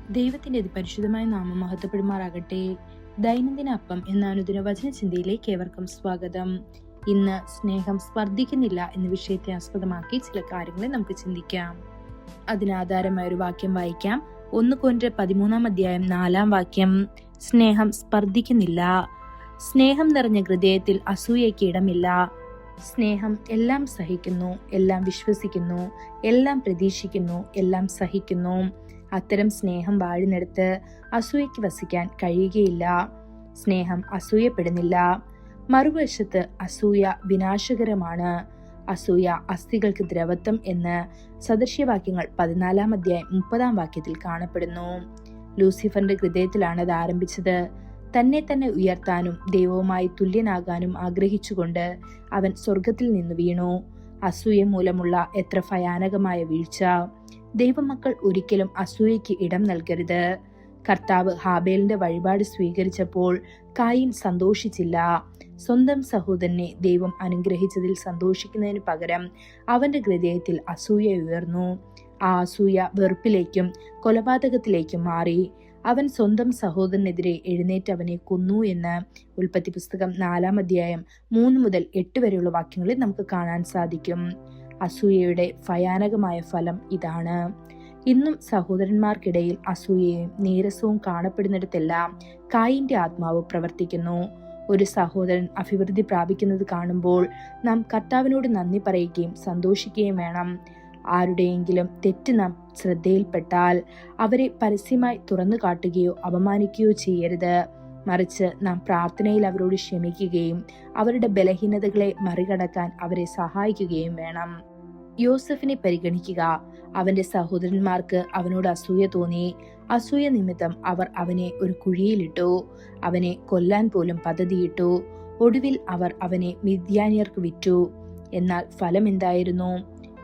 ദൈവത്തിന്റെ പരിശുദ്ധമായ നാമം മഹത്വപ്പെടുമാറാകട്ടെ. ദൈനംദിന അപ്പം എന്ന അനുദിന വചന ചിന്തയിലേക്ക് ഏവർക്കും സ്വാഗതം. ഇന്ന് സ്നേഹം സ്പർദ്ധിക്കുന്നില്ല എന്ന വിഷയത്തെ ആസ്പദമാക്കി ചില കാര്യങ്ങളെ നമുക്ക് ചിന്തിക്കാം. അതിനാധാരമായ ഒരു വാക്യം വായിക്കാം. 1 കൊരിന്ത്യർ 13-4 സ്നേഹം സ്പർദ്ധിക്കുന്നില്ല. സ്നേഹം നിറഞ്ഞ ഹൃദയത്തിൽ അസൂയയ്ക്ക് ഇടമില്ല. സ്നേഹം എല്ലാം സഹിക്കുന്നു, എല്ലാം വിശ്വസിക്കുന്നു, എല്ലാം പ്രതീക്ഷിക്കുന്നു, എല്ലാം സഹിക്കുന്നു. അത്തരം സ്നേഹം വാഴുന്നിടത്ത് അസൂയയ്ക്ക് വസിക്കാൻ കഴിയുകയില്ല. സ്നേഹം അസൂയപ്പെടുന്നില്ല. മറുവശത്ത് അസൂയ വിനാശകരമാണ്. അസൂയ അസ്ഥികൾക്ക് ദ്രവത്വം എന്ന് സദൃശ്യവാക്യങ്ങൾ 14-30 കാണപ്പെടുന്നു. ലൂസിഫറിന്റെ ഹൃദയത്തിലാണ് അത് ആരംഭിച്ചത്. തന്നെ ഉയർത്താനും ദൈവവുമായി തുല്യനാകാനും ആഗ്രഹിച്ചുകൊണ്ട് അവൻ സ്വർഗത്തിൽ നിന്ന് വീണു. അസൂയ മൂലമുള്ള എത്ര ഭയാനകമായ വീഴ്ച! ദൈവമക്കൾ ഒരിക്കലും അസൂയയ്ക്ക് ഇടം നൽകരുത്. കർത്താവ് ഹാബേലിന്റെ വഴിപാട് സ്വീകരിച്ചപ്പോൾ കായീൻ സന്തോഷിച്ചില്ല. സ്വന്തം സഹോദരനെ ദൈവം അനുഗ്രഹിച്ചതിൽ സന്തോഷിക്കുന്നതിന് പകരം അവന്റെ ഹൃദയത്തിൽ അസൂയ ഉയർന്നു. ആ അസൂയ വെറുപ്പിലേക്കും കൊലപാതകത്തിലേക്കും മാറി. അവൻ സ്വന്തം സഹോദരനെതിരെ എഴുന്നേറ്റ് അവനെ കൊന്നു എന്ന് ഉൽപ്പത്തി പുസ്തകം 4-3-8 വരെയുള്ള വാക്യങ്ങളിൽ നമുക്ക് കാണാൻ സാധിക്കും. അസൂയയുടെ ഭയാനകമായ ഫലം ഇതാണ്. ഇന്നും സഹോദരന്മാർക്കിടയിൽ അസൂയയും നീരസവും കാണപ്പെടുന്നിടത്തെല്ലാം കായീന്റെ ആത്മാവ് പ്രവർത്തിക്കുന്നു. ഒരു സഹോദരൻ അഭിവൃദ്ധി പ്രാപിക്കുന്നത് കാണുമ്പോൾ നാം കർത്താവിനോട് നന്ദി പറയുകയും സന്തോഷിക്കുകയും വേണം. ആരുടെയെങ്കിലും തെറ്റ് നാം ശ്രദ്ധയിൽപ്പെട്ടാൽ അവരെ പരസ്യമായി തുറന്നു കാട്ടുകയോ അപമാനിക്കുകയോ ചെയ്യരുത്. മറിച്ച് നാം പ്രാർത്ഥനയിൽ അവരോട് ക്ഷമിക്കുകയും അവരുടെ ബലഹീനതകളെ മറികടക്കാൻ അവരെ സഹായിക്കുകയും വേണം. യോസഫിനെ പരിഗണിക്കുക. അവന്റെ സഹോദരന്മാർക്ക് അവനോട് അസൂയ തോന്നി. അസൂയ നിമിത്തം അവർ അവനെ ഒരു കുഴിയിലിട്ടു. അവനെ കൊല്ലാൻ പോലും പദ്ധതിയിട്ടു. ഒടുവിൽ അവർ അവനെ മിദ്യാന്യർക്ക് വിറ്റു. എന്നാൽ ഫലം എന്തായിരുന്നു?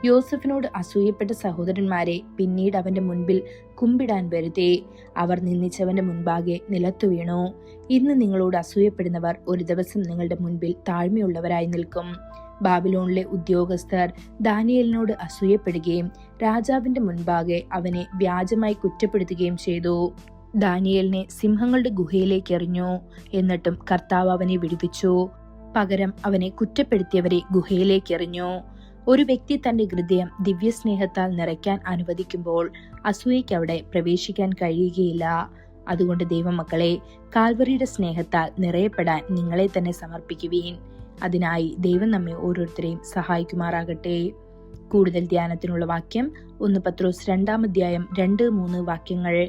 യോസഫിനോട് അസൂയപ്പെട്ട സഹോദരന്മാരെ പിന്നീട് അവന്റെ മുൻപിൽ കുമ്പിടാൻ വരുത്തി. അവർ നിന്ദിച്ചവന്റെ മുൻപാകെ നിലത്തു വീണു. ഇന്ന് നിങ്ങളോട് അസൂയപ്പെടുന്നവർ ഒരു ദിവസം നിങ്ങളുടെ മുൻപിൽ താഴ്മയുള്ളവരായി നിൽക്കും. ബാബിലോണിലെ ഉദ്യോഗസ്ഥർ ദാനിയേലിനോട് അസൂയപ്പെടുകയും രാജാവിന്റെ മുൻപാകെ അവനെ വ്യാജമായി കുറ്റപ്പെടുത്തുകയും ചെയ്തു. ദാനിയേലിനെ സിംഹങ്ങളുടെ ഗുഹയിലേക്ക് എറിഞ്ഞു. എന്നിട്ടും കർത്താവ് അവനെ വിടുവിച്ചു. പകരം അവനെ കുറ്റപ്പെടുത്തിയവരെ ഗുഹയിലേക്ക് എറിഞ്ഞു. ഒരു വ്യക്തി തന്റെ ഹൃദയം ദിവ്യസ്നേഹത്താൽ നിറയ്ക്കാൻ അനുവദിക്കുമ്പോൾ അസൂയയ്ക്ക് അവിടെ പ്രവേശിക്കാൻ കഴിയുകയില്ല. അതുകൊണ്ട് ദൈവമക്കളെ, കാൽവറിയുടെ സ്നേഹത്താൽ നിറയപ്പെടാൻ നിങ്ങളെ തന്നെ സമർപ്പിക്കുവീൻ. അതിനായി ദൈവം നമ്മെ ഓരോരുത്തരെയും സഹായിക്കുമാറാകട്ടെ. കൂടുതൽ ധ്യാനത്തിനുള്ള വാക്യം 1 പത്രോസ് 2-3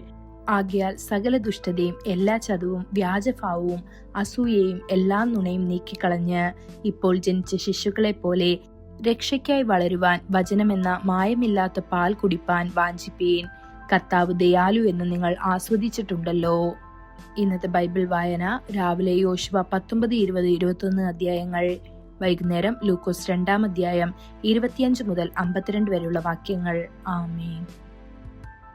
ആകയാൽ സകല ദുഷ്ടതയും എല്ലാ ചതവും വ്യാജഭാവവും അസൂയയും എല്ലാ നുണയും നീക്കിക്കളഞ്ഞ് ഇപ്പോൾ ജനിച്ച ശിശുക്കളെ പോലെ രക്ഷയ്ക്കായി വളരുവാൻ വചനമെന്ന മായമില്ലാത്ത പാൽ കുടിപ്പാൻ വാഞ്ചിപ്പീൻ. കർത്താവ് ദയാലു എന്ന് നിങ്ങൾ ആസ്വദിച്ചിട്ടുണ്ടല്ലോ. ഇന്നത്തെ ബൈബിൾ വായന: രാവിലെ യോശുവ 19-20-21 വൈകുന്നേരം ലൂക്കോസ് 2 25-52 വരെയുള്ള വാക്യങ്ങൾ. ആമേൻ.